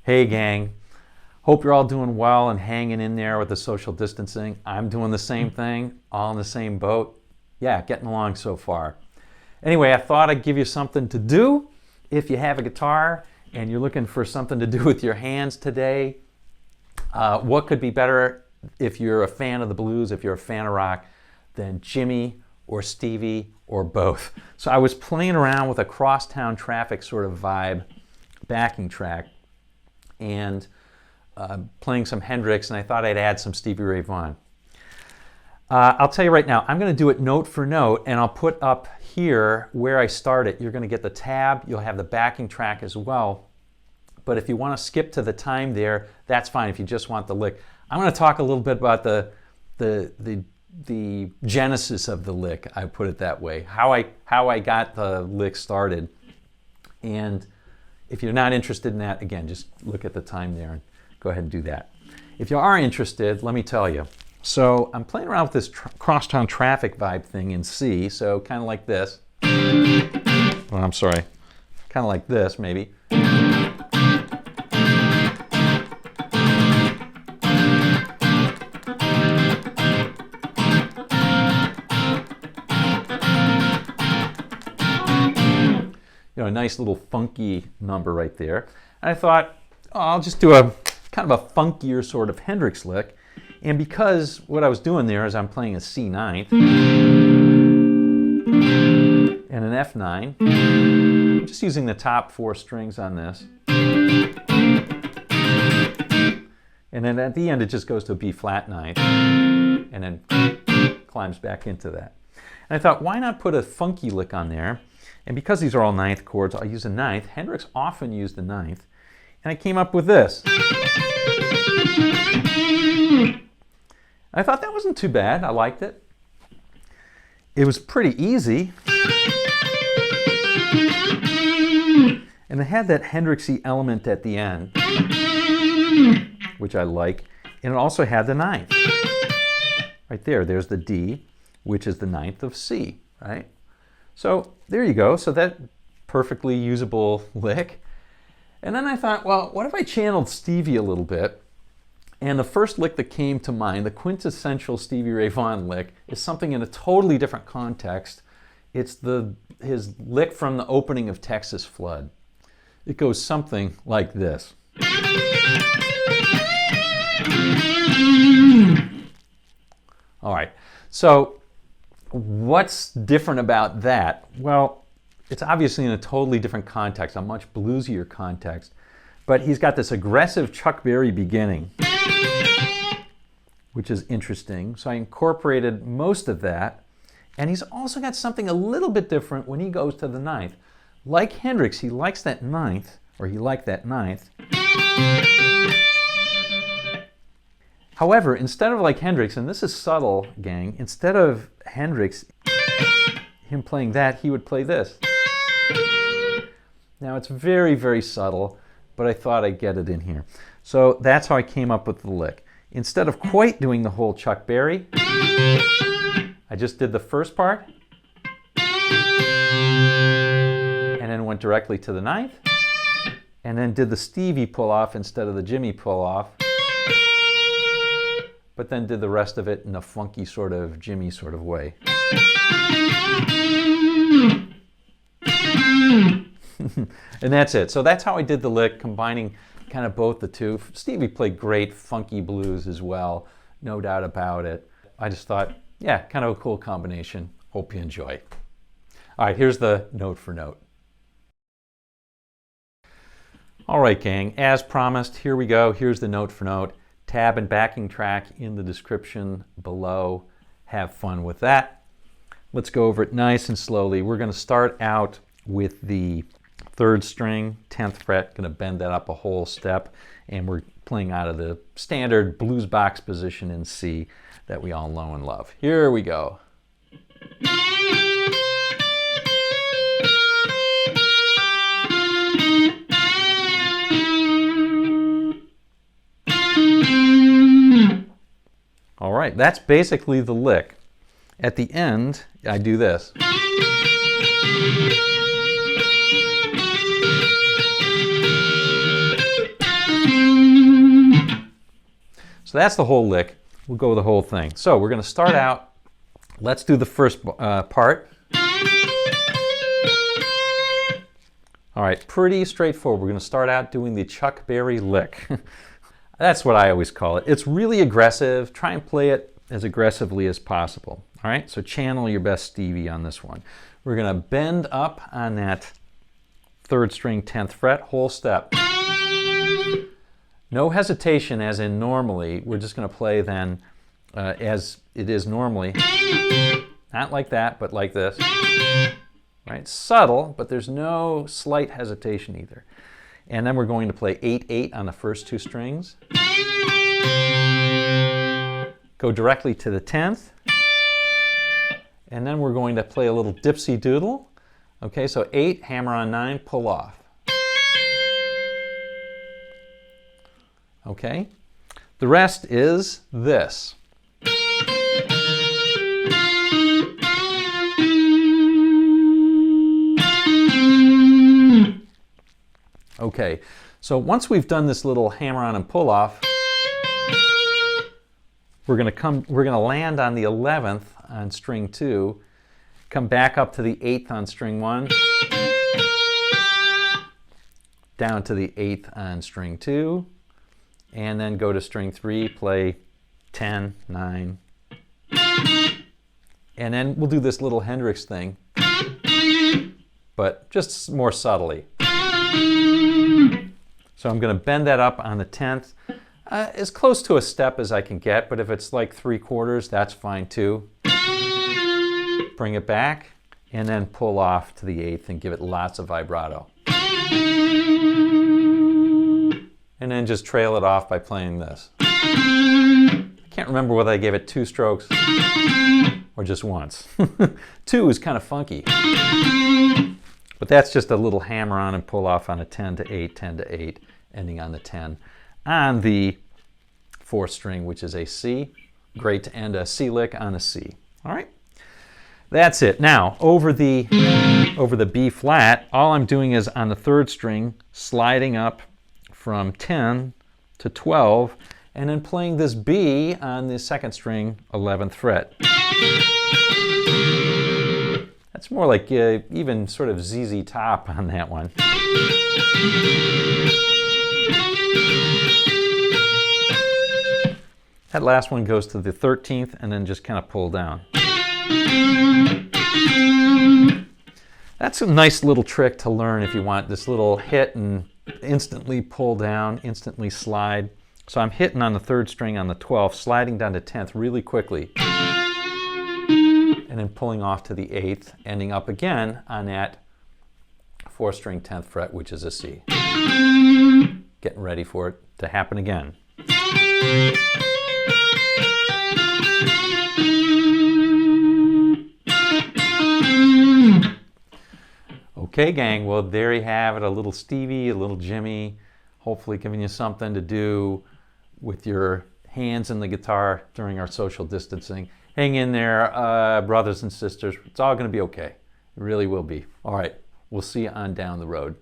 Hey gang, hope you're all doing well and hanging in there with the social distancing. I'm doing the same thing, all in the same boat. Yeah, getting along so far. Anyway, I thought I'd give you something to do if you have a guitar and you're looking for something to do with your hands today. What could be better if you're a fan of the blues, if you're a fan of rock, than Jimi or Stevie or both? So I was playing around with a Crosstown Traffic sort of vibe backing track and playing some Hendrix, and I thought I'd add some Stevie Ray Vaughan. I'll tell you right now, I'm going to do it note for note, and I'll put up here where I start it. You're going to get the tab, you'll have the backing track as well. But if you want to skip to the time there, that's fine if you just want the lick. I'm going to talk a little bit about the genesis of the lick, I put it that way, how I got the lick started. And if you're not interested in that, again, just look at the time there and go ahead and do that. If you are interested, let me tell you. So I'm playing around with this Crosstown Traffic vibe thing in C, so kind of like this. Oh, I'm sorry, kind of like this maybe. You know, a nice little funky number right there. And I thought, oh, I'll just do a kind of a funkier sort of Hendrix lick. And because what I was doing there is I'm playing a C ninth and an F9, I'm just using the top 4 strings on this. And then at the end it just goes to a B flat ninth and then climbs back into that. And I thought, why not put a funky lick on there? And because these are all ninth chords, I'll use a ninth. Hendrix often used the ninth. And I came up with this. I thought that wasn't too bad. I liked it. It was pretty easy. And it had that Hendrixy element at the end, which I like. And it also had the ninth. Right there, there's the D, which is the ninth of C, right? So there you go. So that perfectly usable lick. And then I thought, well, what if I channeled Stevie a little bit? And the first lick that came to mind, the quintessential Stevie Ray Vaughan lick, is something in a totally different context. It's his lick from the opening of Texas Flood. It goes something like this. All right, so what's different about that? Well, it's obviously in a totally different context, a much bluesier context, but he's got this aggressive Chuck Berry beginning, which is interesting. So I incorporated most of that, and he's also got something a little bit different when he goes to the ninth. Like Hendrix, he likes that ninth, or he liked that ninth. However, instead of like Hendrix, and this is subtle, gang, instead of Hendrix, him playing that, he would play this. Now it's very, very subtle, but I thought I'd get it in here. So that's how I came up with the lick. Instead of quite doing the whole Chuck Berry, I just did the first part, and then went directly to the ninth, and then did the Stevie pull-off instead of the Jimi pull-off, but then did the rest of it in a funky sort of Jimi sort of way. And that's it. So that's how I did the lick, combining kind of both the two. Stevie played great funky blues as well, no doubt about it. I just thought, yeah, kind of a cool combination. Hope you enjoy. All right, here's the note for note. All right, gang, as promised, here we go. Here's the note for note. Tab and backing track in the description below. Have fun with that. Let's go over it nice and slowly. We're going to start out with the 3rd string, 10th fret, going to bend that up a whole step, and we're playing out of the standard blues box position in C that we all know and love. Here we go. All right, that's basically the lick. At the end, I do this. So that's the whole lick. We'll go the whole thing. So we're going to start out. Let's do the first part. All right, pretty straightforward. We're going to start out doing the Chuck Berry lick. That's what I always call it. It's really aggressive. Try and play it as aggressively as possible. All right, so channel your best Stevie on this one. We're going to bend up on that 3rd string 10th fret, whole step. No hesitation as in normally. We're just going to play then as it is normally. Not like that, but like this. Right? Subtle, but there's no slight hesitation either. And then we're going to play 8-8 on the first 2 strings. Go directly to the 10th. And then we're going to play a little dipsy doodle. Okay, so 8, hammer on 9, pull off. Okay? The rest is this. Okay, so once we've done this little hammer on and pull off, we're going to land on the 11th on string 2, come back up to the 8th on string 1, down to the 8th on string 2, and then go to string 3, play 10, 9, and then we'll do this little Hendrix thing, but just more subtly. So I'm going to bend that up on the 10th, as close to a step as I can get, but if it's like 3/4, that's fine too. Bring it back, and then pull off to the 8th and give it lots of vibrato. And then just trail it off by playing this. I can't remember whether I gave it 2 strokes or just once. 2 is kind of funky. But that's just a little hammer on and pull off on a 10 to 8, 10 to 8, ending on the 10 on the 4th string, which is a C. Great to end a C lick on a C. All right? That's it. Now, over the B flat, all I'm doing is on the 3rd string, sliding up from 10 to 12, and then playing this B on the 2nd string, 11th fret. That's more like even sort of ZZ Top on that one. That last one goes to the 13th and then just kind of pull down. That's a nice little trick to learn if you want this little hit and instantly pull down, instantly slide. So I'm hitting on the 3rd string on the 12th, sliding down to 10th really quickly, and then pulling off to the 8th, ending up again on that 4th string 10th fret, which is a C. Getting ready for it to happen again. Okay, gang, well, there you have it, a little Stevie, a little Jimi, hopefully giving you something to do with your hands and the guitar during our social distancing. Hang in there, brothers and sisters. It's all going to be okay. It really will be. All right, we'll see you on down the road.